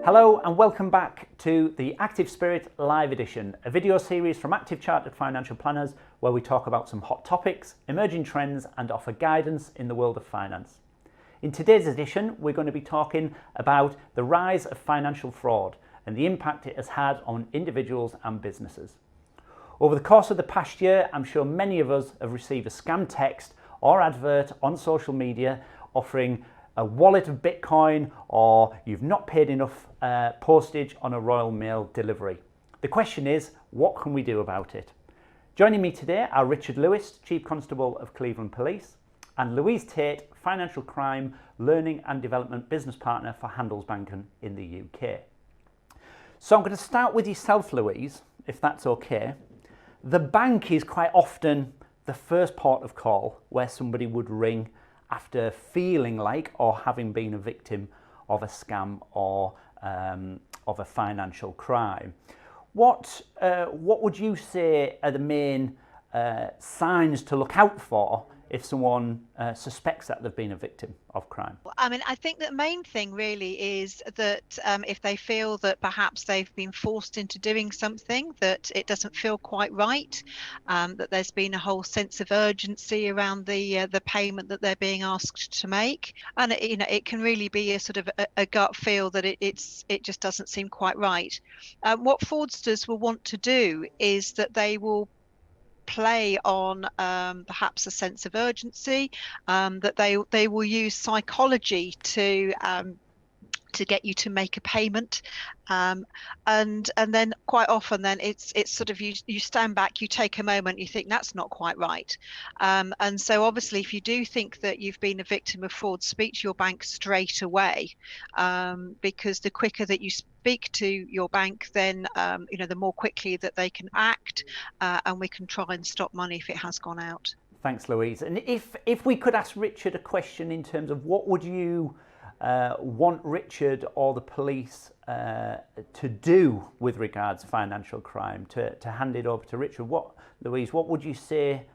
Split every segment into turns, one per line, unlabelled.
Hello and welcome back to the Active Spirit Live Edition, a video series from Active Chartered Financial Planners where we talk about some hot topics, emerging trends and offer guidance in the world of finance. In today's edition, we're going to be talking about the rise of financial fraud and the impact it has had on individuals and businesses. Over the course of the past year, I'm sure many of us have received a scam text or advert on social media offering a wallet of Bitcoin, or you've not paid enough postage on a Royal Mail delivery. The question is, what can we do about it? Joining me today are Richard Lewis, Chief Constable of Cleveland Police, and Louise Tate, Financial Crime Learning and Development Business Partner for Handelsbanken in the UK. So I'm going to start with yourself, Louise, if that's okay. The bank is quite often the first port of call where somebody would ring after feeling like or having been a victim of a scam or of a financial crime. What would you say are the main signs to look out for if someone suspects that they've been a victim of crime?
I mean, I think the main thing really is that if they feel that perhaps they've been forced into doing something, that it doesn't feel quite right, that there's been a whole sense of urgency around the payment that they're being asked to make, and it can really be a sort of a gut feel that it just doesn't seem quite right. What fraudsters will want to do is that they will play on perhaps a sense of urgency, that they will use psychology to get you to make a payment, and then quite often then it's sort of you stand back, you take a moment, you think that's not quite right, and so obviously if you do think that you've been a victim of fraud, speak to your bank straight away, because the quicker that you speak to your bank, then the more quickly that they can act, and we can try and stop money if it has gone out.
Thanks, Louise. And if we could ask Richard a question in terms of what would you want Richard or the police to do with regards to financial crime, to hand it over to Richard, Louise, what would you say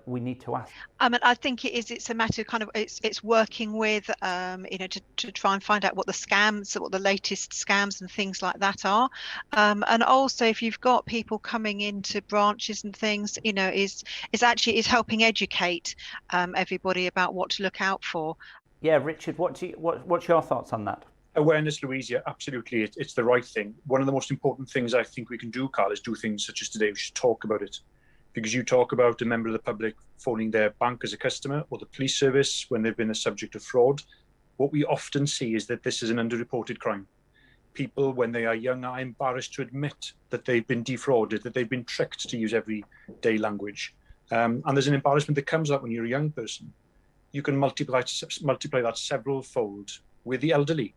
we need to ask?
I think it's a matter of kind of it's working with to try and find out what the latest scams and things like that are, and also if you've got people coming into branches and things, is helping educate everybody about what to look out for.
Yeah, Richard, what's your thoughts on that?
Awareness, Louise, yeah, absolutely. It's the right thing. One of the most important things I think we can do, Carl, is do things such as today. We should talk about it. Because you talk about a member of the public phoning their bank as a customer or the police service when they've been the subject of fraud. What we often see is that this is an underreported crime. People, when they are young, are embarrassed to admit that they've been defrauded, that they've been tricked, to use everyday language. And there's an embarrassment that comes up when you're a young person. You can multiply that several fold with the elderly.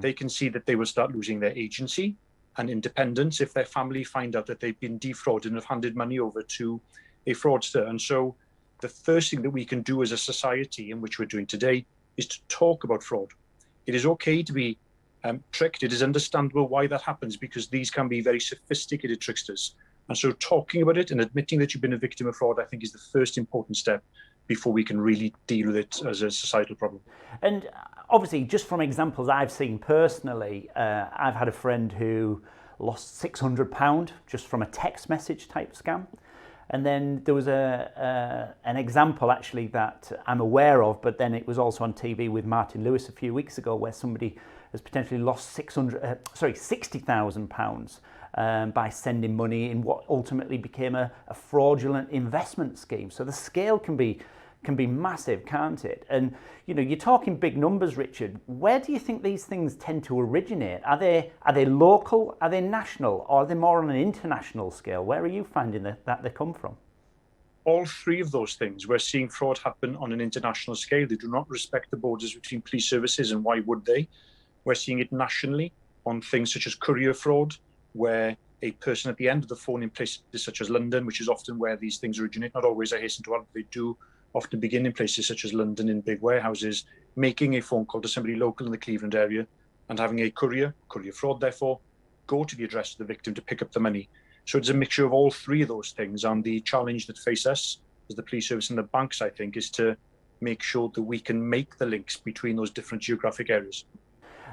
They can see that they will start losing their agency and independence if their family find out that they've been defrauded and have handed money over to a fraudster. And so the first thing that we can do as a society, in which we're doing today, is to talk about fraud. It is okay to be tricked. It is understandable why that happens, because these can be very sophisticated tricksters. And so talking about it and admitting that you've been a victim of fraud, I think, is the first important step before we can really deal with it as a societal problem.
And obviously, just from examples I've seen personally, I've had a friend who lost £600 just from a text message type scam. And then there was an example actually that I'm aware of, but then it was also on TV with Martin Lewis a few weeks ago, where somebody has potentially lost £60,000 by sending money in what ultimately became a fraudulent investment scheme. So the scale can be massive, can't it? And you're talking big numbers, Richard. Where do you think these things tend to originate? Are they local? Are they national? Or are they more on an international scale? Where are you finding that they come from?
All three of those things. We're seeing fraud happen on an international scale. They do not respect the borders between police services, and why would they? We're seeing it nationally on things such as courier fraud, where a person at the end of the phone in places such as London, which is often where these things originate, not always, I hasten to add, they do often begin in places such as London in big warehouses, making a phone call to somebody local in the Cleveland area and having a courier fraud, therefore, go to the address of the victim to pick up the money. So it's a mixture of all three of those things. And the challenge that face us as the police service and the banks, I think, is to make sure that we can make the links between those different geographic areas.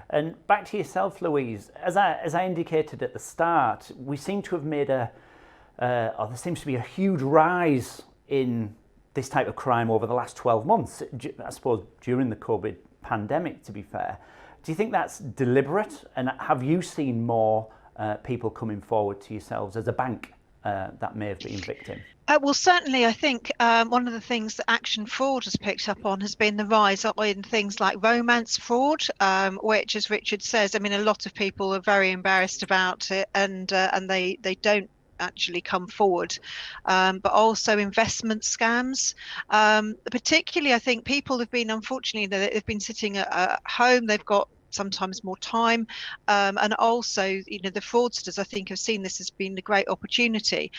And back to yourself, Louise, as I indicated at the start, we seem to have made or there seems to be a huge rise in this type of crime over the last 12 months, I suppose during the COVID pandemic, to be fair. Do you think that's deliberate? And have you seen more people coming forward to yourselves as a bank that may have been victim?
Well, certainly, I think one of the things that Action Fraud has picked up on has been the rise in things like romance fraud, which, as Richard says, I mean, a lot of people are very embarrassed about it, and they don't actually come forward, but also investment scams. Particularly, I think people have been, unfortunately, they've been sitting at home, they've got sometimes more time, and also, you know, the fraudsters, I think, have seen this as being a great opportunity.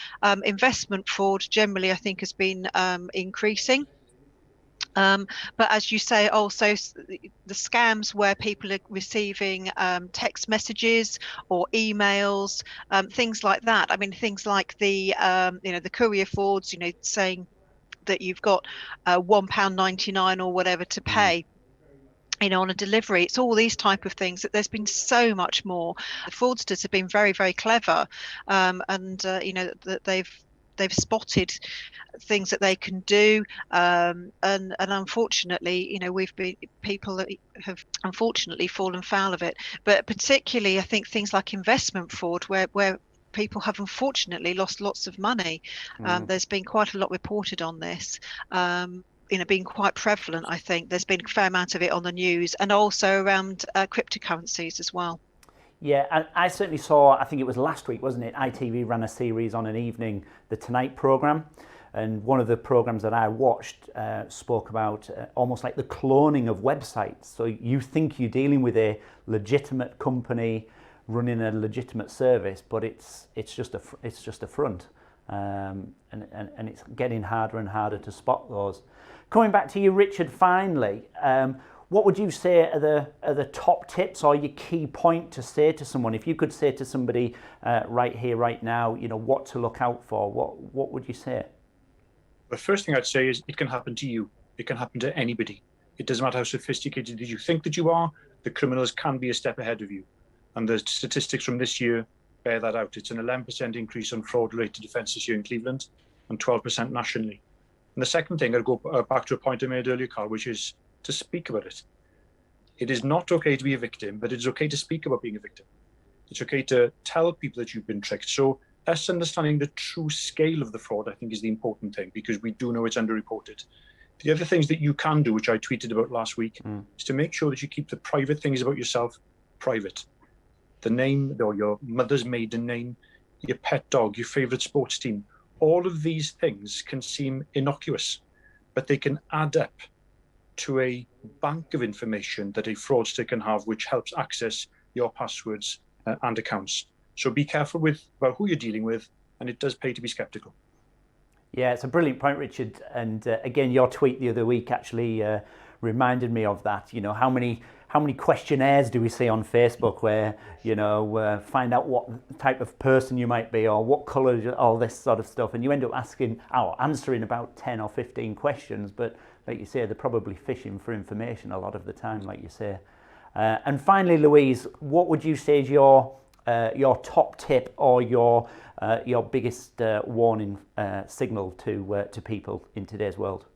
Investment fraud generally, I think, has been increasing. But as you say, also the scams where people are receiving text messages or emails, things like that. I mean, things like the the courier frauds, you know, saying that you've got £1.99 or whatever to pay, you know, on a delivery. It's all these type of things that there's been so much more. The fraudsters have been very, very clever, and you know, that they've spotted things that they can do, and unfortunately, you know, people have unfortunately fallen foul of it. But particularly, I think things like investment fraud, where people have unfortunately lost lots of money. There's been quite a lot reported on this. You know, being quite prevalent. I think there's been a fair amount of it on the news, and also around cryptocurrencies as well.
Yeah, I certainly saw, I think it was last week, wasn't it? ITV ran a series on an evening, The Tonight programme, and one of the programmes that I watched spoke about almost like the cloning of websites. So you think you're dealing with a legitimate company running a legitimate service, but it's just a front, and it's getting harder and harder to spot those. Coming back to you, Richard, finally, what would you say are the top tips or your key point to say to someone? If you could say to somebody right here, right now, you know, what to look out for, what would you say?
The first thing I'd say is it can happen to you. It can happen to anybody. It doesn't matter how sophisticated you think that you are, the criminals can be a step ahead of you. And the statistics from this year bear that out. It's an 11% increase on fraud-related offences here in Cleveland and 12% nationally. And the second thing, I'll go back to a point I made earlier, Carl, which is to speak about it. It is not okay to be a victim, but it's okay to speak about being a victim. It's okay to tell people that you've been tricked. So us understanding the true scale of the fraud, I think, is the important thing, because we do know it's underreported. The other things that you can do, which I tweeted about last week, is to make sure that you keep the private things about yourself private. The name, or your mother's maiden name, your pet dog, your favorite sports team, all of these things can seem innocuous, but they can add up to a bank of information that a fraudster can have, which helps access your passwords and accounts. So be careful about who you're dealing with, and it does pay to be skeptical.
Yeah, it's a brilliant point, Richard. And again, your tweet the other week actually reminded me of that. You know, how many questionnaires do we see on Facebook where, you know, find out what type of person you might be or what colour, all this sort of stuff, and you end up answering about 10 or 15 questions, but like you say, they're probably fishing for information a lot of the time, like you say. And finally, Louise, what would you say is your top tip or your biggest warning signal to people in today's world?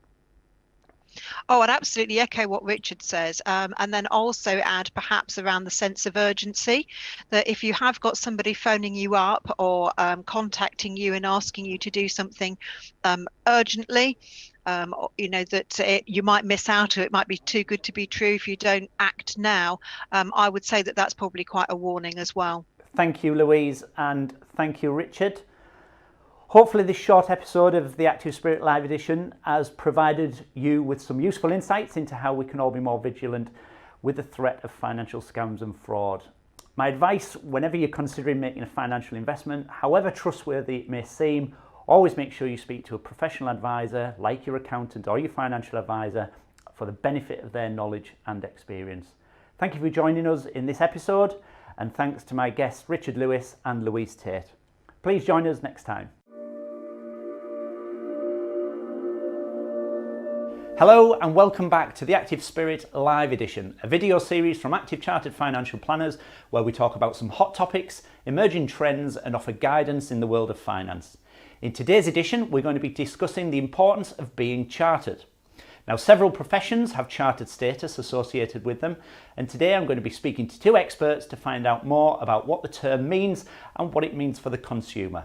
Oh, I'd absolutely echo what Richard says, and then also add perhaps around the sense of urgency, that if you have got somebody phoning you up or contacting you and asking you to do something urgently, you know, that you might miss out, or it might be too good to be true if you don't act now, I would say that that's probably quite a warning as well.
Thank you, Louise, and thank you, Richard. Hopefully this short episode of the Active Spirit Live Edition has provided you with some useful insights into how we can all be more vigilant with the threat of financial scams and fraud. My advice, whenever you're considering making a financial investment, however trustworthy it may seem, always make sure you speak to a professional advisor like your accountant or your financial advisor for the benefit of their knowledge and experience. Thank you for joining us in this episode, and thanks to my guests Richard Lewis and Louise Tate. Please join us next time. Hello and welcome back to the Active Spirit Live Edition, a video series from Active Chartered Financial Planners where we talk about some hot topics, emerging trends and offer guidance in the world of finance. In today's edition, we're going to be discussing the importance of being chartered. Now, several professions have chartered status associated with them, and today I'm going to be speaking to two experts to find out more about what the term means and what it means for the consumer.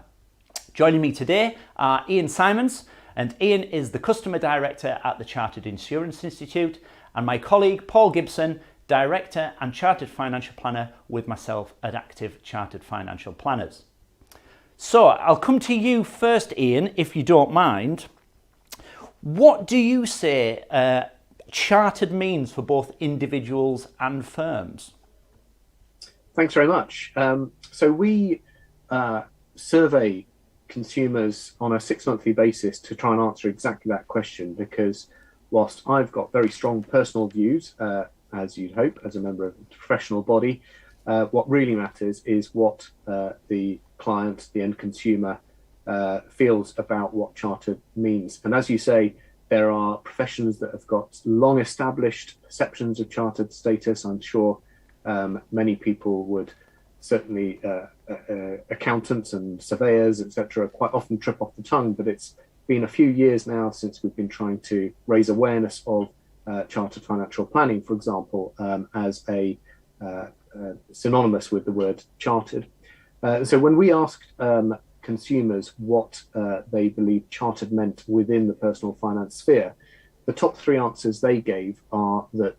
Joining me today are Ian Simons, and Ian is the Customer Director at the Chartered Insurance Institute, and my colleague Paul Gibson, Director and Chartered Financial Planner with myself at Active Chartered Financial Planners. So I'll come to you first, Ian, if you don't mind. What do you say chartered means for both individuals and firms?
Thanks very much. So we survey consumers on a 6-monthly basis to try and answer exactly that question, because whilst I've got very strong personal views, as you'd hope, as a member of a professional body, what really matters is what the client, the end consumer, feels about what chartered means. And as you say, there are professions that have got long established perceptions of chartered status. I'm sure many people would certainly, accountants and surveyors, etc., quite often trip off the tongue, but it's been a few years now since we've been trying to raise awareness of chartered financial planning, for example, as a synonymous with the word chartered. So when we asked consumers what they believe chartered meant within the personal finance sphere, the top 3 answers they gave are that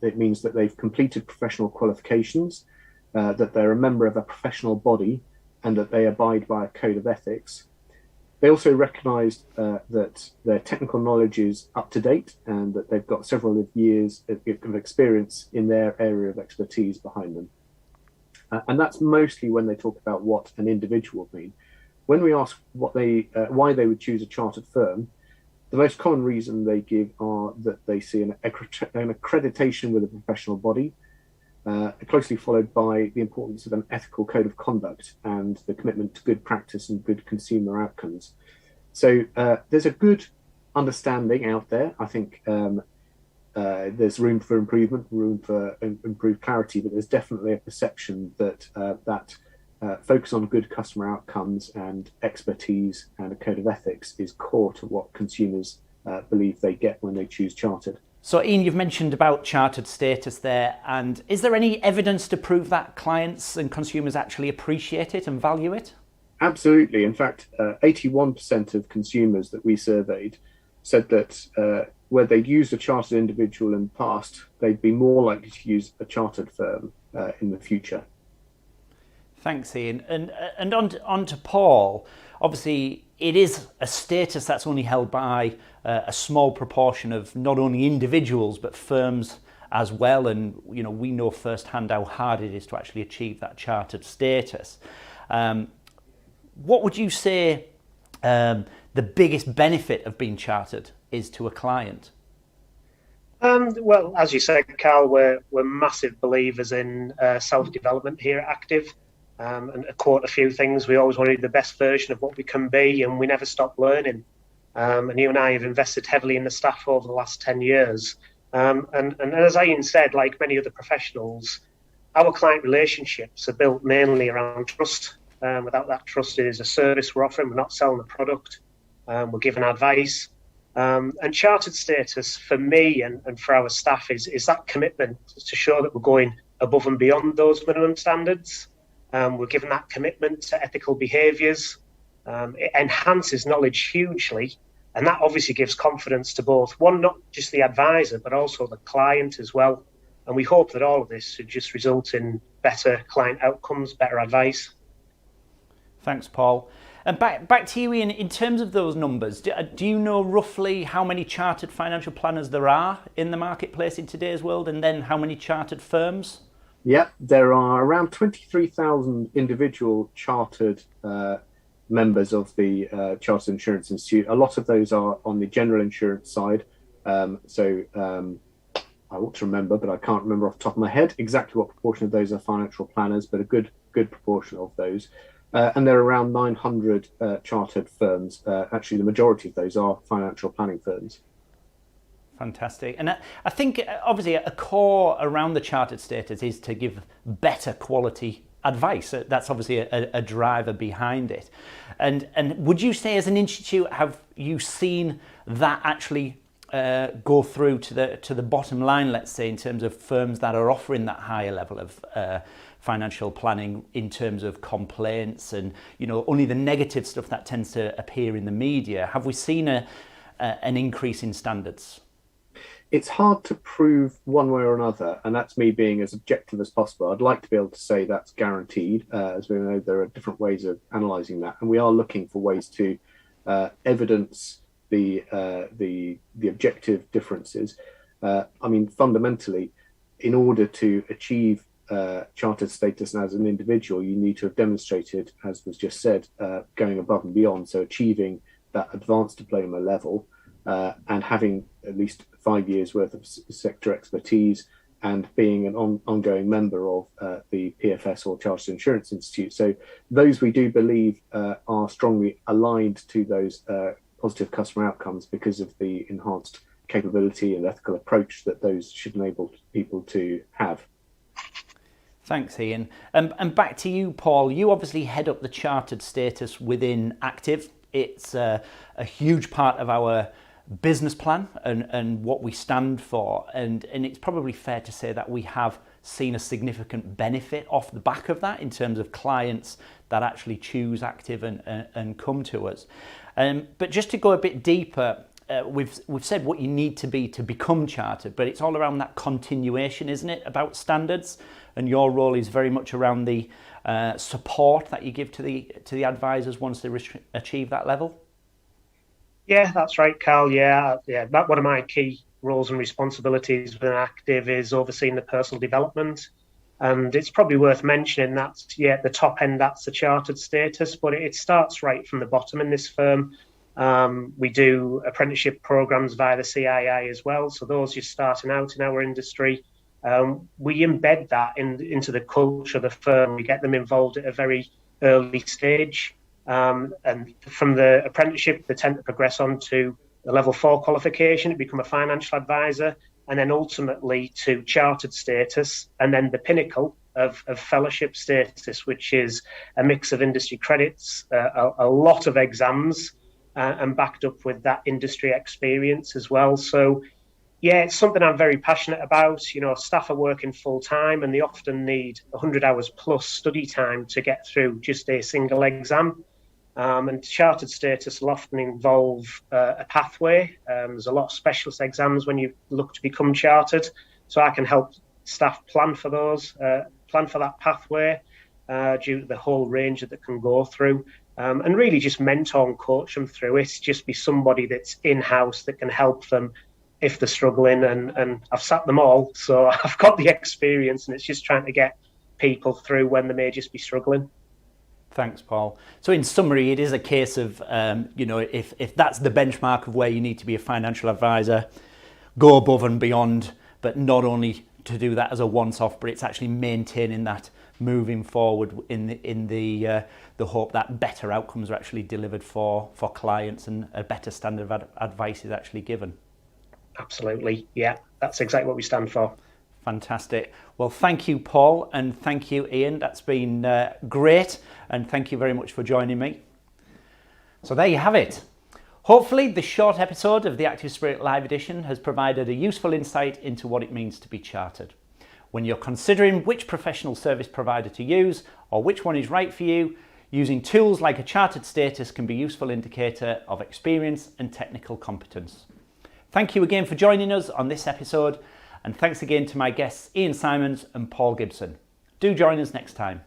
it means that they've completed professional qualifications, that they're a member of a professional body, and that they abide by a code of ethics. They also recognised that their technical knowledge is up to date and that they've got several years of experience in their area of expertise behind them. And that's mostly when they talk about what an individual would mean. When we ask why they would choose a chartered firm, the most common reason they give are that they see an accreditation with a professional body, closely followed by the importance of an ethical code of conduct and the commitment to good practice and good consumer outcomes. So there's a good understanding out there. I think there's room for improvement, room for improved clarity, but there's definitely a perception that focus on good customer outcomes and expertise and a code of ethics is core to what consumers believe they get when they choose chartered.
So Ian, you've mentioned about chartered status there, and is there any evidence to prove that clients and consumers actually appreciate it and value it?
Absolutely. In fact, 81% of consumers that we surveyed said that where they'd used a chartered individual in the past, they'd be more likely to use a chartered firm in the future.
Thanks, Ian. And on to Paul. Obviously, it is a status that's only held by a small proportion of not only individuals but firms as well. And we know firsthand how hard it is to actually achieve that chartered status. What would you say the biggest benefit of being chartered is to a client?
Well, as you said, Carl, we're massive believers in self-development here at Active. And to quote a few things, we always want to be the best version of what we can be, and we never stop learning. And you and I have invested heavily in the staff over the last 10 years. And as Ian said, like many other professionals, our client relationships are built mainly around trust. Without that trust, it is a service we're offering. We're not selling a product. We're giving advice. And chartered status for me and for our staff is that commitment to show that we're going above and beyond those minimum standards. We're given that commitment to ethical behaviours. It enhances knowledge hugely, and that obviously gives confidence to both, not just the advisor, but also the client as well. And we hope that all of this should just result in better client outcomes, better advice.
Thanks, Paul. And back to you, Ian, in terms of those numbers, do you know roughly how many chartered financial planners there are in the marketplace in today's world, and then how many chartered firms?
Yeah, there are around 23,000 individual chartered members of the Chartered Insurance Institute. A lot of those are on the general insurance side. I ought to remember, but I can't remember off the top of my head exactly what proportion of those are financial planners, but a good proportion of those. And there are around 900 chartered firms. Actually, the majority of those are financial planning firms.
Fantastic. And I think obviously a core around the chartered status is to give better quality advice. That's obviously a driver behind it. And would you say as an institute, have you seen that actually go through to the bottom line, let's say, in terms of firms that are offering that higher level of financial planning in terms of complaints and, you know, only the negative stuff that tends to appear in the media? Have we seen an increase in standards?
It's hard to prove one way or another, and that's me being as objective as possible. I'd like to be able to say that's guaranteed, as we know there are different ways of analysing that, and we are looking for ways to evidence the objective differences. I mean, fundamentally, in order to achieve chartered status as an individual, you need to have demonstrated, as was just said, going above and beyond, so achieving that advanced diploma level and having at least 5 years worth of sector expertise and being an ongoing member of the PFS or Chartered Insurance Institute. So those we do believe are strongly aligned to those positive customer outcomes because of the enhanced capability and ethical approach that those should enable people to have.
Thanks, Ian. And back to you, Paul. You obviously head up the chartered status within Active. It's a huge part of our business plan and what we stand for. And it's probably fair to say that we have seen a significant benefit off the back of that in terms of clients that actually choose Active and come to us. But just to go a bit deeper, we've said what you need to be to become chartered, but it's all around that continuation, isn't it, about standards? And your role is very much around the support that you give to the advisors once they achieve that level.
Yeah, that's right, Carl. Yeah. One of my key roles and responsibilities within Active is overseeing the personal development. And it's probably worth mentioning that, at the top end, that's the chartered status, but it starts right from the bottom in this firm. We do apprenticeship programs via the CII as well. So those just starting out in our industry, we embed that into the culture of the firm. We get them involved at a very early stage. And from the apprenticeship, they tend to progress on to the level 4 qualification, to become a financial advisor, and then ultimately to chartered status, and then the pinnacle of fellowship status, which is a mix of industry credits, a lot of exams, and backed up with that industry experience as well. So, yeah, it's something I'm very passionate about. You know, staff are working full time and they often need 100 hours plus study time to get through just a single exam. And chartered status will often involve a pathway. There's a lot of specialist exams when you look to become chartered. So I can help staff plan for those, plan for that pathway due to the whole range that they can go through. And really just mentor and coach them through it. Just be somebody that's in-house that can help them if they're struggling. And I've sat them all, so I've got the experience, and it's just trying to get people through when they may just be struggling.
Thanks, Paul. So in summary, it is a case of, if that's the benchmark of where you need to be a financial advisor, go above and beyond, but not only to do that as a once-off, but it's actually maintaining that moving forward in the hope that better outcomes are actually delivered for clients and a better standard of advice is actually given.
Absolutely. Yeah, that's exactly what we stand for.
Fantastic. Well, thank you, Paul, and thank you, Ian. That's been great, and thank you very much for joining me. So there you have it. Hopefully, this short episode of the Active Spirit Live Edition has provided a useful insight into what it means to be chartered. When you're considering which professional service provider to use or which one is right for you, using tools like a chartered status can be a useful indicator of experience and technical competence. Thank you again for joining us on this episode. And thanks again to my guests, Ian Simons and Paul Gibson. Do join us next time.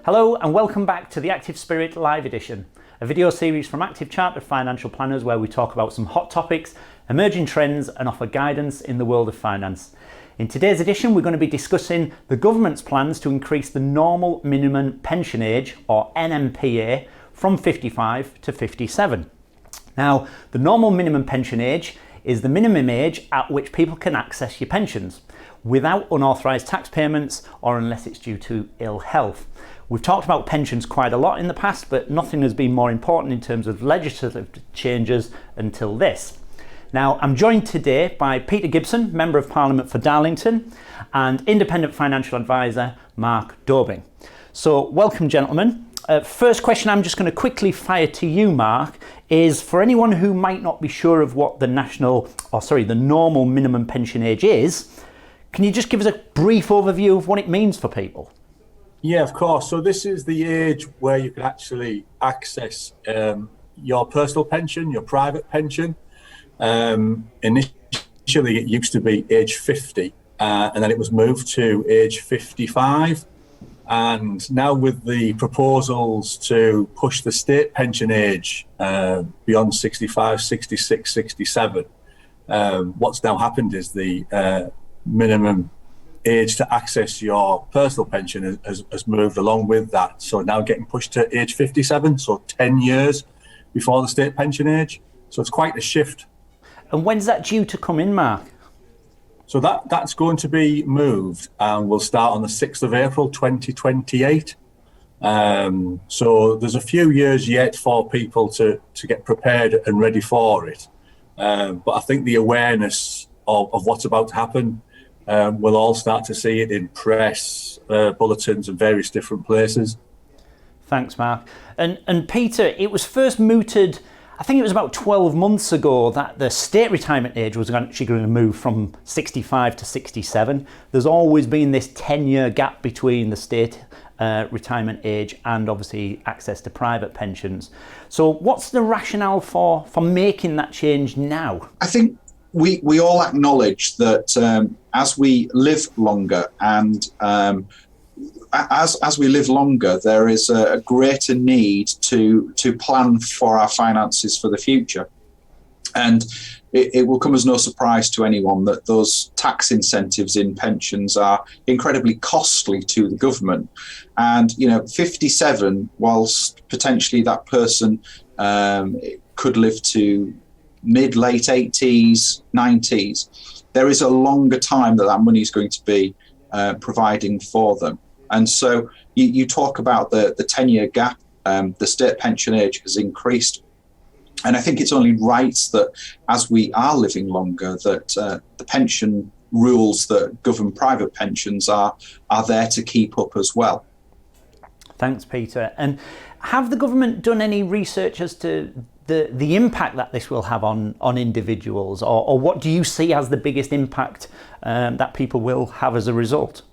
Hello and welcome back to the Active Spirit Live Edition, a video series from Active Chartered Financial Planners where we talk about some hot topics, emerging trends and offer guidance in the world of finance. In today's edition, we're going to be discussing the government's plans to increase the normal minimum pension age, or NMPA, from 55 to 57. Now, the normal minimum pension age is the minimum age at which people can access your pensions without unauthorised tax payments or unless it's due to ill health. We've talked about pensions quite a lot in the past, but nothing has been more important in terms of legislative changes until this. Now, I'm joined today by Peter Gibson, Member of Parliament for Darlington, and Independent Financial Advisor Mark Dobing. So, welcome, gentlemen. First question I'm just going to quickly fire to you, Mark, is for anyone who might not be sure of what the normal minimum pension age is, can you just give us a brief overview of what it means for people?
Yeah, of course. So this is the age where you can actually access your personal pension, your private pension. Initially, it used to be age 50, and then it was moved to age 55. And now with the proposals to push the state pension age beyond 65, 66, 67, what's now happened is the minimum age to access your personal pension has moved along with that. So now getting pushed to age 57, so 10 years before the state pension age. So it's quite a shift.
And when's that due to come in, Mark?
So that's going to be moved and will start on the 6th of April 2028. So there's a few years yet for people to get prepared and ready for it. But I think the awareness of what's about to happen, we'll all start to see it in press, bulletins and various different places.
Thanks, Mark. And Peter, it was first mooted, I think it was about 12 months ago, that the state retirement age was actually going to move from 65 to 67. There's always been this 10-year gap between the state retirement age and obviously access to private pensions. So what's the rationale for making that change now?
I think we all acknowledge that as we live longer and as we live longer, there is a greater need to plan for our finances for the future. And it will come as no surprise to anyone that those tax incentives in pensions are incredibly costly to the government. And, 57, whilst potentially that person could live to mid-late 80s, 90s, there is a longer time that money is going to be providing for them. And so you talk about the 10-year gap, the state pension age has increased. And I think it's only right that as we are living longer, that the pension rules that govern private pensions are there to keep up as well.
Thanks, Peter. And have the government done any research as to the impact that this will have on individuals, or what do you see as the biggest impact that people will have as a result?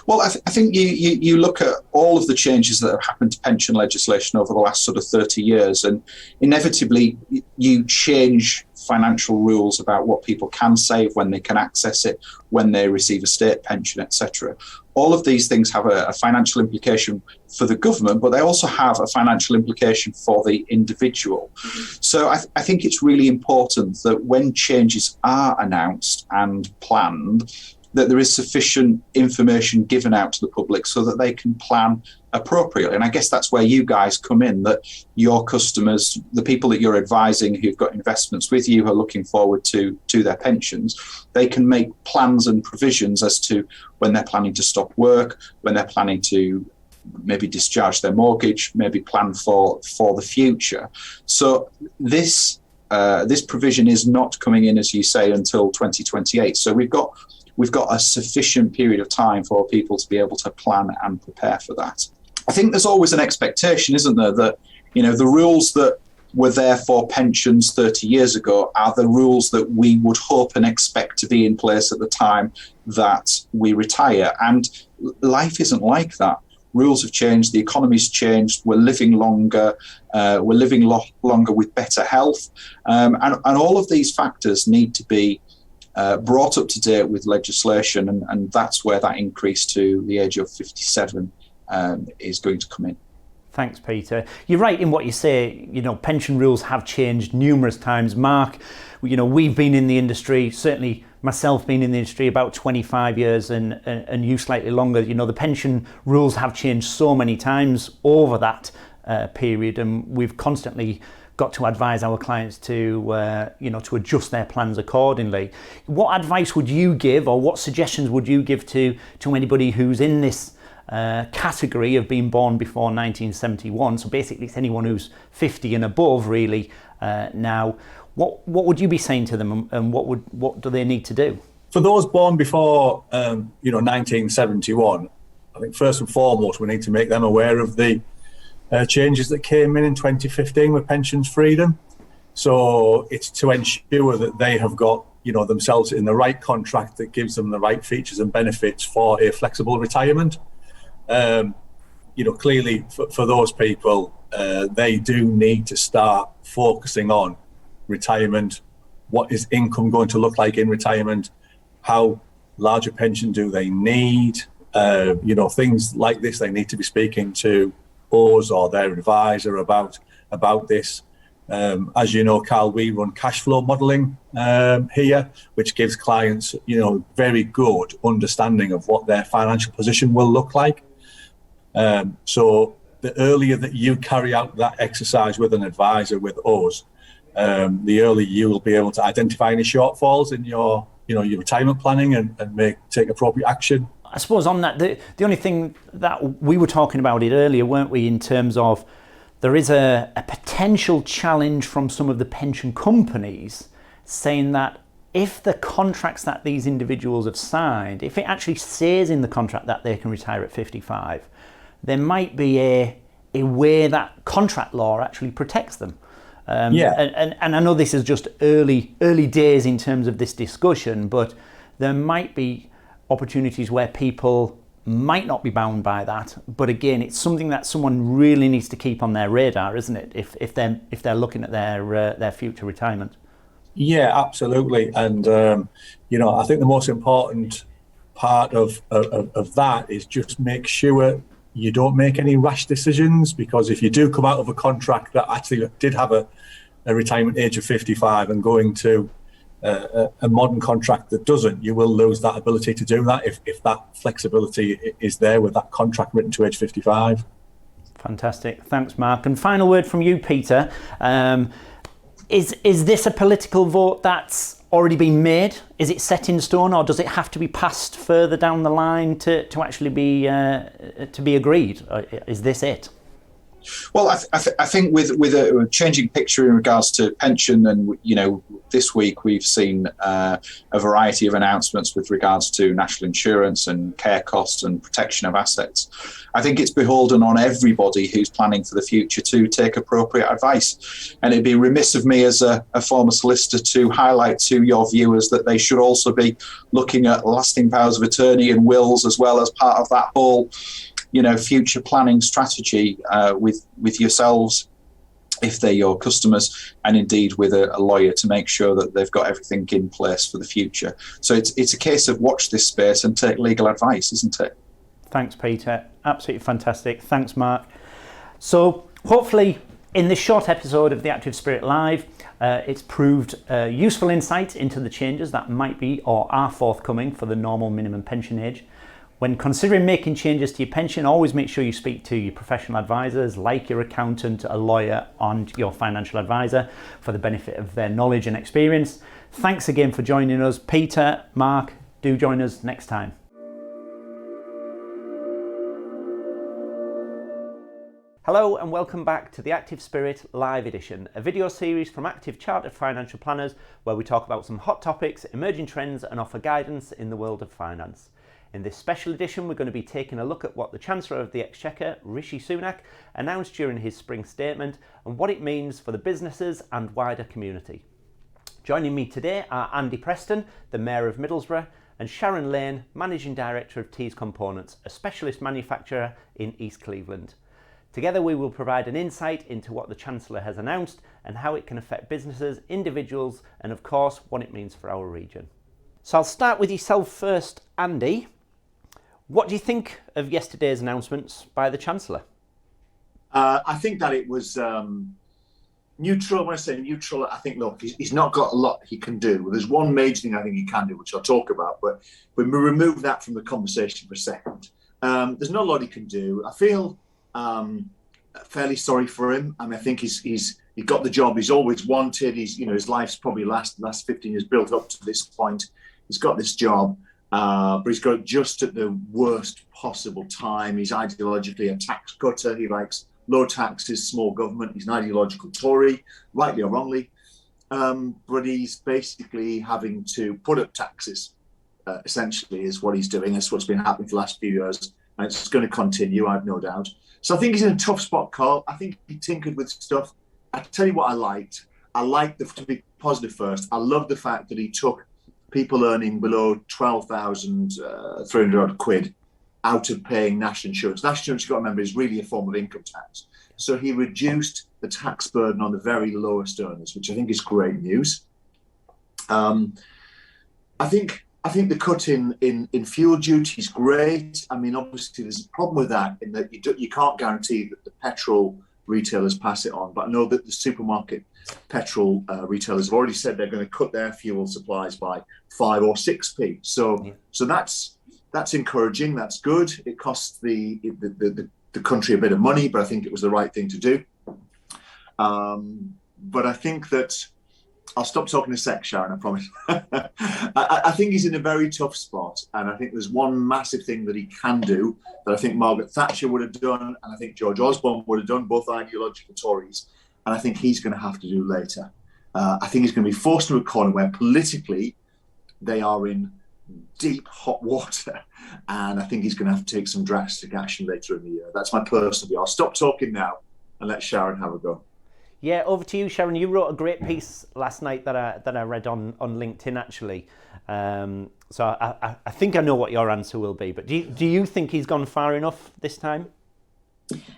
Well, I think you look at all of the changes that have happened to pension legislation over the last sort of 30 years, and inevitably you change financial rules about what people can save, when they can access it, when they receive a state pension, etc. All of these things have a financial implication for the government, but they also have a financial implication for the individual. So I think it's really important that when changes are announced and planned, that there is sufficient information given out to the public so that they can plan appropriately. And I guess that's where you guys come in, that your customers, the people that you're advising who've got investments with you, who are looking forward to their pensions, they can make plans and provisions as to when they're planning to stop work, when they're planning to maybe discharge their mortgage, maybe plan for the future. So this provision is not coming in, as you say, until 2028. So we've got a sufficient period of time for people to be able to plan and prepare for that. I think there's always an expectation, isn't there, that the rules that were there for pensions 30 years ago are the rules that we would hope and expect to be in place at the time that we retire. And life isn't like that. Rules have changed, the economy's changed, we're living longer, longer with better health. And all of these factors need to be brought up to date with legislation, and that's where that increase to the age of 57 is going to come in.
Thanks, Peter. You're right in what you say. Pension rules have changed numerous times. Mark, we've been in the industry, certainly myself been in the industry about 25 years and you slightly longer. The pension rules have changed so many times over that period, and we've constantly got to advise our clients to adjust their plans accordingly. What advice would you give, or what suggestions would you give to anybody who's in this category of being born before 1971. So basically it's anyone who's 50 and above really now. What would you be saying to them, and what do they need to do?
For those born before 1971, I think first and foremost we need to make them aware of the changes that came in 2015 with pensions freedom. So it's to ensure that they have got themselves in the right contract that gives them the right features and benefits for a flexible retirement. Clearly for those people, they do need to start focusing on retirement. What is income going to look like in retirement? How large a pension do they need? Things like this, they need to be speaking to us or their advisor about this. As you know, Carl, we run cash flow modelling here, which gives clients, very good understanding of what their financial position will look like. So the earlier that you carry out that exercise with an advisor, with us, the earlier you will be able to identify any shortfalls in your retirement planning and take appropriate action.
I suppose on that, the only thing that we were talking about it earlier, weren't we, in terms of there is a potential challenge from some of the pension companies saying that if the contracts that these individuals have signed, if it actually says in the contract that they can retire at 55, there might be a way that contract law actually protects them. And I know this is just early days in terms of this discussion, but there might be opportunities where people might not be bound by that. But again, it's something that someone really needs to keep on their radar, isn't it? If they're looking at their future retirement.
Yeah, absolutely. And I think the most important part of that is just make sure you don't make any rash decisions, because if you do come out of a contract that actually did have a retirement age of 55 and going to a modern contract that doesn't, you will lose that ability to do that if that flexibility is there with that contract written to age 55.
Fantastic. Thanks, Mark. And final word from you, Peter. Is this a political vote that's already been made? Is it set in stone, or does it have to be passed further down the line to actually be agreed? Is this it?
Well, I think with a changing picture in regards to pension, and this week we've seen a variety of announcements with regards to national insurance and care costs and protection of assets. I think it's beholden on everybody who's planning for the future to take appropriate advice. And it'd be remiss of me as a former solicitor to highlight to your viewers that they should also be looking at lasting powers of attorney and wills as well as part of that whole future planning strategy with yourselves, if they're your customers, and indeed with a lawyer, to make sure that they've got everything in place for the future. So it's a case of watch this space and take legal advice, isn't it?
Thanks, Peter. Absolutely fantastic. Thanks, Mark. So hopefully in this short episode of the Active Spirit Live, it's proved useful insight into the changes that might be or are forthcoming for the normal minimum pension age. When considering making changes to your pension, always make sure you speak to your professional advisors, like your accountant, a lawyer, and your financial advisor for the benefit of their knowledge and experience. Thanks again for joining us. Peter, Mark, do join us next time. Hello and welcome back to the Active Spirit Live Edition, a video series from Active Chartered Financial Planners where we talk about some hot topics, emerging trends and offer guidance in the world of finance. In this special edition, we're going to be taking a look at what the Chancellor of the Exchequer, Rishi Sunak, announced during his spring statement and what it means for the businesses and wider community. Joining me today are Andy Preston, the Mayor of Middlesbrough, and Sharon Lane, Managing Director of Tees Components, a specialist manufacturer in East Cleveland. Together we will provide an insight into what the Chancellor has announced and how it can affect businesses, individuals, and of course what it means for our region. So I'll start with yourself first, Andy. What do you think of yesterday's announcements by the Chancellor?
I think that it was neutral. When I say neutral, I think, look, he's not got a lot he can do. There's one major thing I think he can do, which I'll talk about, but when we remove that from the conversation for a second, there's not a lot he can do. I feel fairly sorry for him. I mean, I think he got the job he's always wanted. His life's probably last 15 years built up to this point. He's got this job. but he's got it just at the worst possible time. He's ideologically a tax cutter. He likes low taxes, small government. He's an ideological Tory, rightly or wrongly. But he's basically having to put up taxes, essentially, is what he's doing. That's what's been happening for the last few years. And it's going to continue, I've no doubt. So I think he's in a tough spot, Carl. I think he tinkered with stuff. I tell you what I liked. To be positive first, I love the fact that he took people earning below 12,300 quid out of paying national insurance. National insurance, you've got to remember, is really a form of income tax. So he reduced the tax burden on the very lowest earners, which I think is great news. I think the cut in fuel duty is great. I mean, obviously, there's a problem with that in that you can't guarantee that the petrol retailers pass it on. But I know that the supermarket petrol retailers have already said they're going to cut their fuel supplies by 5 or 6p. So that's encouraging. That's good. It costs the country a bit of money, but I think it was the right thing to do. But I think that I'll stop talking a sec, Sharon, I promise. I think he's in a very tough spot. And I think there's one massive thing that he can do that I think Margaret Thatcher would have done, and I think George Osborne would have done, both ideological Tories. And I think he's going to have to do later. I think he's going to be forced into a corner where politically they are in deep hot water. And I think he's going to have to take some drastic action later in the year. That's my personal view. I'll stop talking now and let Sharon have a go.
Yeah, over to you, Sharon. You wrote a great piece last night that I read on LinkedIn, actually. So I think I know what your answer will be. But do you think he's gone far enough this time?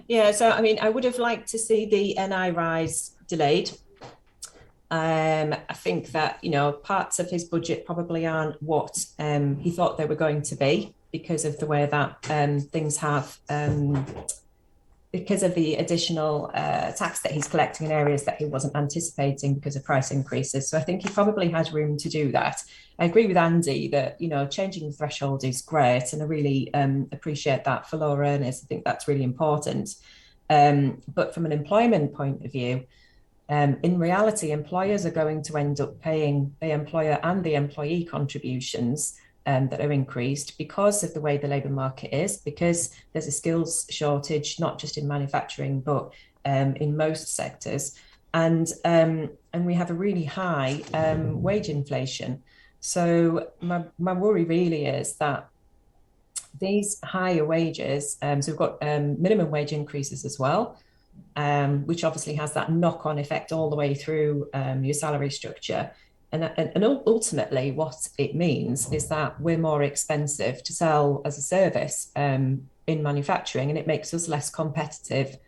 Yeah, so I mean, I would have liked to see the NI rise delayed. I think that, parts of his budget probably aren't what he thought they were going to be because of the way that things have... because of the additional tax that he's collecting in areas that he wasn't anticipating because of price increases. So I think he probably has room to do that. I agree with Andy that, changing the threshold is great. And I really appreciate that for lower earners. I think that's really important. But from an employment point of view, in reality, employers are going to end up paying the employer and the employee contributions that are increased because of the way the labour market is, because there's a skills shortage, not just in manufacturing, but in most sectors. And we have a really high wage inflation. So my worry really is that these higher wages, so we've got minimum wage increases as well, which obviously has that knock-on effect all the way through your salary structure. And ultimately, what it means is that we're more expensive to sell as a service in manufacturing, and it makes us less competitive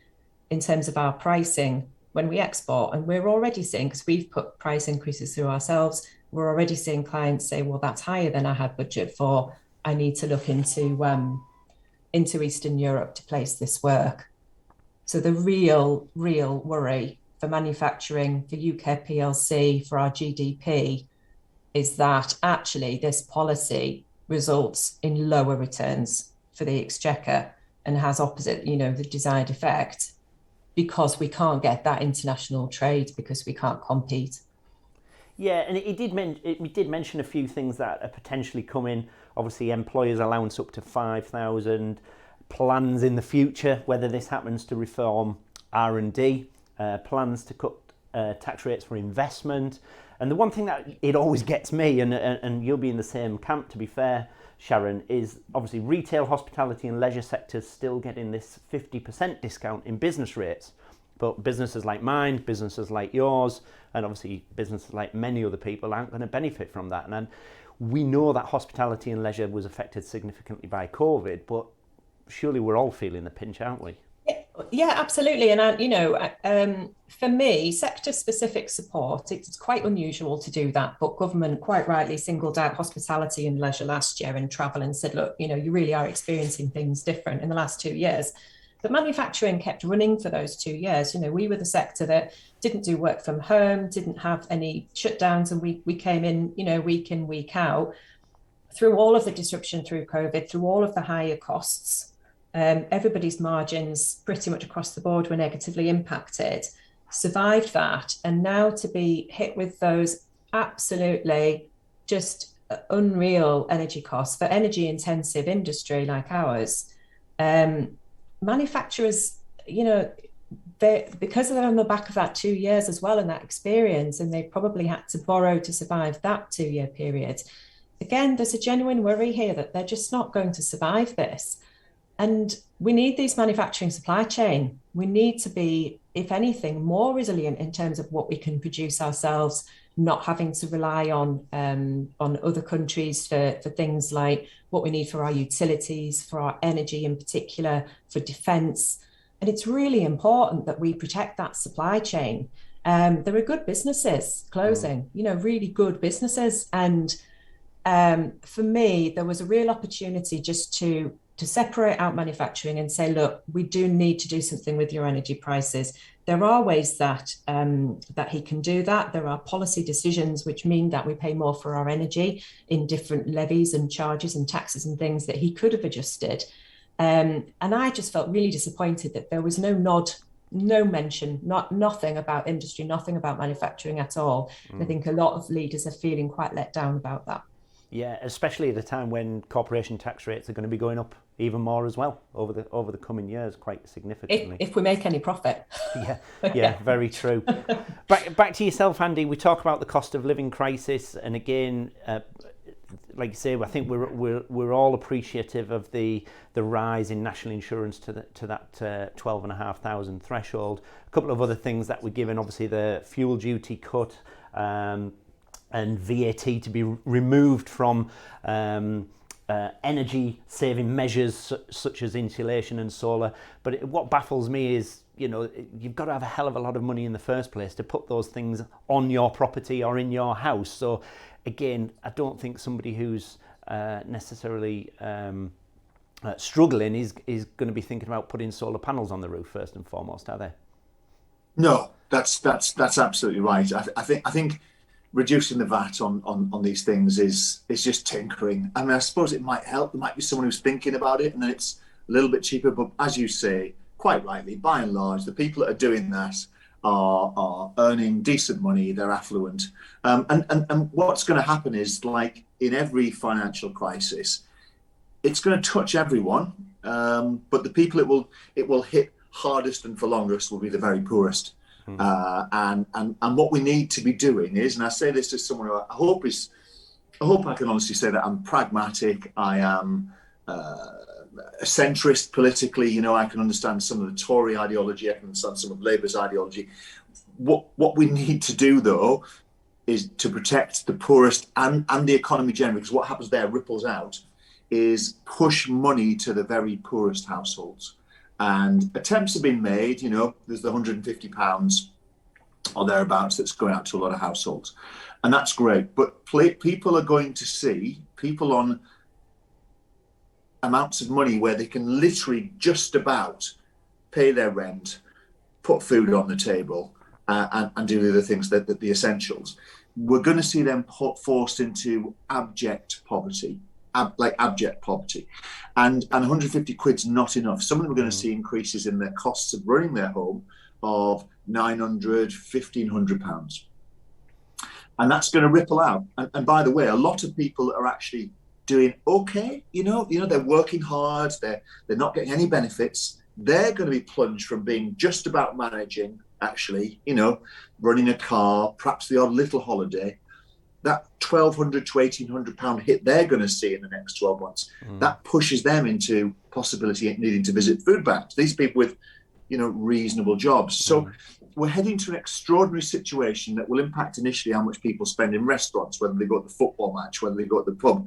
in terms of our pricing when we export. And we're already seeing, because we've put price increases through ourselves, we're already seeing clients say, well, that's higher than I had budget for. I need to look into Eastern Europe to place this work. So the real worry for manufacturing, for UK PLC, for our GDP, is that actually this policy results in lower returns for the Exchequer and has opposite, the desired effect, because we can't get that international trade because we can't compete.
Yeah, and it did mention a few things that are potentially coming. Obviously, employers' allowance up to 5,000, plans in the future, whether this happens to reform R&D, plans to cut tax rates for investment. And the one thing that it always gets me, and you'll be in the same camp to be fair, Sharon, is obviously retail, hospitality and leisure sectors still getting this 50% discount in business rates. But businesses like mine, businesses like yours, and obviously businesses like many other people aren't going to benefit from that. And we know that hospitality and leisure was affected significantly by COVID, but surely we're all feeling the pinch, aren't we?
Yeah, absolutely. And, for me, sector-specific support, it's quite unusual to do that. But government quite rightly singled out hospitality and leisure last year and travel and said, look, you really are experiencing things different in the last 2 years. But manufacturing kept running for those 2 years. We were the sector that didn't do work from home, didn't have any shutdowns, and we came in, week in, week out. Through all of the disruption through COVID, through all of the higher costs, everybody's margins pretty much across the board were negatively impacted, survived that. And now to be hit with those absolutely just unreal energy costs for energy intensive industry like ours. Manufacturers, because they're on the back of that 2 years as well and that experience, and they probably had to borrow to survive that 2 year period. Again, there's a genuine worry here that they're just not going to survive this. And we need these manufacturing supply chain. We need to be, if anything, more resilient in terms of what we can produce ourselves, not having to rely on other countries for things like what we need for our utilities, for our energy in particular, for defence. And it's really important that we protect that supply chain. There are good businesses closing, really good businesses. And for me, there was a real opportunity just to separate out manufacturing and say, look, we do need to do something with your energy prices. There are ways that he can do that. There are policy decisions which mean that we pay more for our energy in different levies and charges and taxes and things that he could have adjusted. And I just felt really disappointed that there was no nod, no mention, nothing about industry, nothing about manufacturing at all. I think a lot of leaders are feeling quite let down about that.
Yeah, especially at a time when corporation tax rates are going to be going up even more as well over the coming years, quite significantly.
If we make any profit.
Yeah, very true. Back to yourself, Andy. We talk about the cost of living crisis, and again, like you say, I think we're all appreciative of the rise in national insurance to that 12,500 threshold. A couple of other things that we're given, obviously the fuel duty cut. And VAT to be removed from energy saving measures such as insulation and solar. But what baffles me is, you've got to have a hell of a lot of money in the first place to put those things on your property or in your house. So again, I don't think somebody who's necessarily struggling is going to be thinking about putting solar panels on the roof first and foremost, are they?
No, that's absolutely right. I think reducing the VAT on these things is just tinkering. I mean, I suppose it might help. There might be someone who's thinking about it and then it's a little bit cheaper. But as you say, quite rightly, by and large, the people that are doing that are earning decent money. They're affluent. And what's going to happen is, like in every financial crisis, it's going to touch everyone. But the people it will hit hardest and for longest will be the very poorest. And what we need to be doing is, and I say this as someone who I hope I can honestly say that I'm pragmatic. I am a centrist politically. I can understand some of the Tory ideology. I can understand some of Labour's ideology. What we need to do though is to protect the poorest and the economy generally, because what happens there ripples out, is push money to the very poorest households. And attempts have been made, there's the £150 or thereabouts that's going out to a lot of households. And that's great. But people are going to see people on amounts of money where they can literally just about pay their rent, put food on the table, and do the other things, that the essentials. We're going to see them forced into abject poverty. Abject poverty, and 150 quid's not enough. Some of them are going to see increases in their costs of running their home of £900, £1,500, and that's going to ripple out. And by the way, a lot of people are actually doing okay. They're working hard. They're not getting any benefits. They're going to be plunged from being just about managing, actually, running a car, perhaps the odd little holiday. That £1,200 to £1,800 hit they're going to see in the next 12 months, that pushes them into possibility of needing to visit food banks. These people with, reasonable jobs. So we're heading to an extraordinary situation that will impact initially how much people spend in restaurants, whether they go to the football match, whether they go to the pub,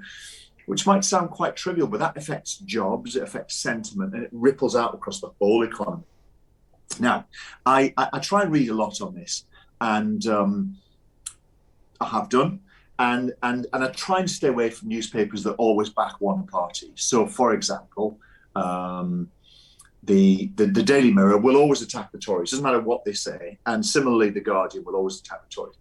which might sound quite trivial, but that affects jobs, it affects sentiment, and it ripples out across the whole economy. Now, I try and read a lot on this, and I have done. And I try and stay away from newspapers that always back one party. So, for example, the Daily Mirror will always attack the Tories, doesn't matter what they say. And similarly, the Guardian will always attack the Tories.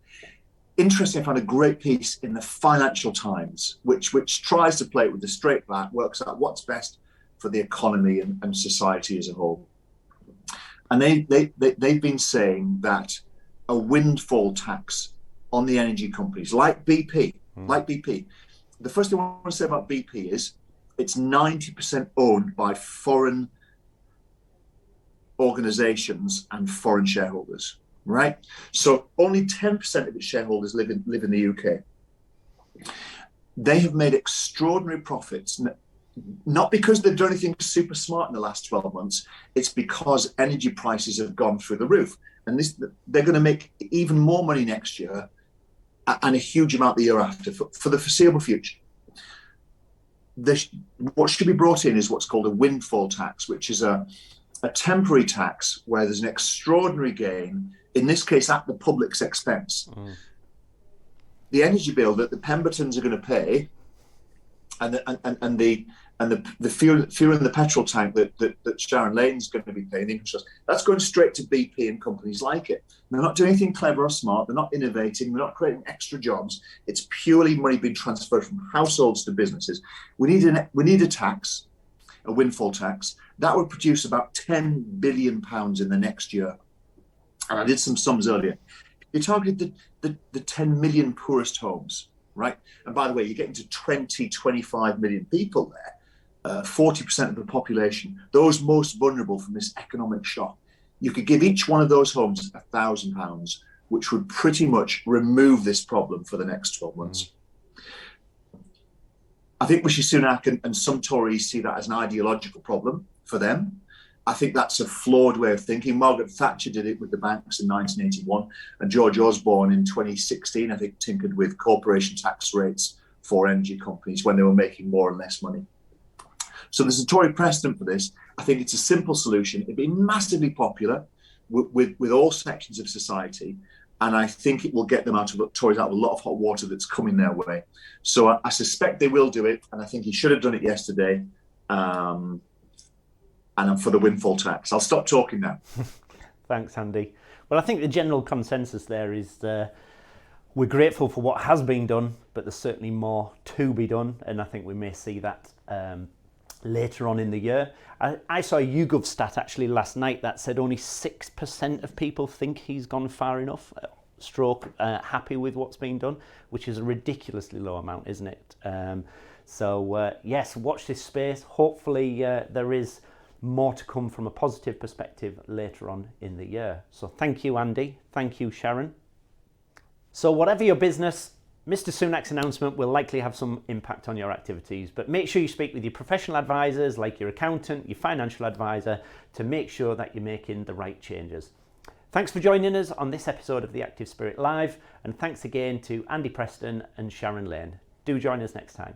Interesting, I found a great piece in the Financial Times, which tries to play it with the straight bat, works out what's best for the economy and society as a whole. And they've been saying that a windfall tax on the energy companies like BP, the first thing I want to say about BP is it's 90% owned by foreign organizations and foreign shareholders, right? So only 10% of its shareholders live in the UK. They have made extraordinary profits, not because they've done anything super smart in the last 12 months. It's because energy prices have gone through the roof. And they're going to make even more money next year and a huge amount the year after for the foreseeable future. What should be brought in is what's called a windfall tax, which is a temporary tax where there's an extraordinary gain, in this case at the public's expense. The energy bill that the Pembertons are going to pay, and the fuel in the petrol tank that Sharon Lane's going to be paying, the interest, that's going straight to BP and companies like it. They're not doing anything clever or smart. They're not innovating. They're not creating extra jobs. It's purely money being transferred from households to businesses. We need a tax, a windfall tax that would produce about £10 billion in the next year. And I did some sums earlier. You targeted the 10 million poorest homes, right? And by the way, you're getting to 25 million people there, 40% of the population, those most vulnerable from this economic shock. You could give each one of those homes £1,000, which would pretty much remove this problem for the next 12 months. I think Rishi Sunak and some Tories see that as an ideological problem for them. I think that's a flawed way of thinking. Margaret Thatcher did it with the banks in 1981, and George Osborne in 2016, I think, tinkered with corporation tax rates for energy companies when they were making more and less money. So there's a Tory precedent for this. I think it's a simple solution. It'd be massively popular with all sections of society, and I think it will get them Tories out of a lot of hot water that's coming their way. So I suspect they will do it, and I think he should have done it yesterday. And I'm for the windfall tax. I'll stop talking now.
Thanks, Andy. Well, I think the general consensus there is we're grateful for what has been done, but there's certainly more to be done, and I think we may see that later on in the year. I saw a YouGov stat actually last night that said only 6% of people think he's gone far enough, happy with what's being done, which is a ridiculously low amount, isn't it? So yes, watch this space. Hopefully there is more to come from a positive perspective later on in the year. So thank you, Andy. Thank you, Sharon. So whatever your business, Mr. Sunak's announcement will likely have some impact on your activities, but make sure you speak with your professional advisors like your accountant, your financial advisor, to make sure that you're making the right changes. Thanks for joining us on this episode of the Active Spirit Live, and thanks again to Andy Preston and Sharon Lane. Do join us next time.